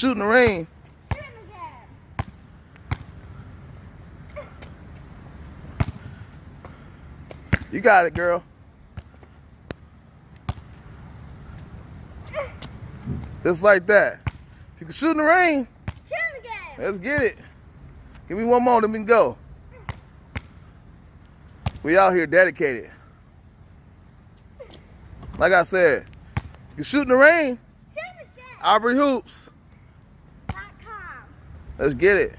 shoot in the rain. Shoot again. You got it, girl. Just like that. If you can shoot in the rain, Shoot again. let's get it. Give me one more, then we can go. We out here dedicated. Like I said, you can shoot in the rain. Shoot again. AubreyHoops. .com. Let's get it.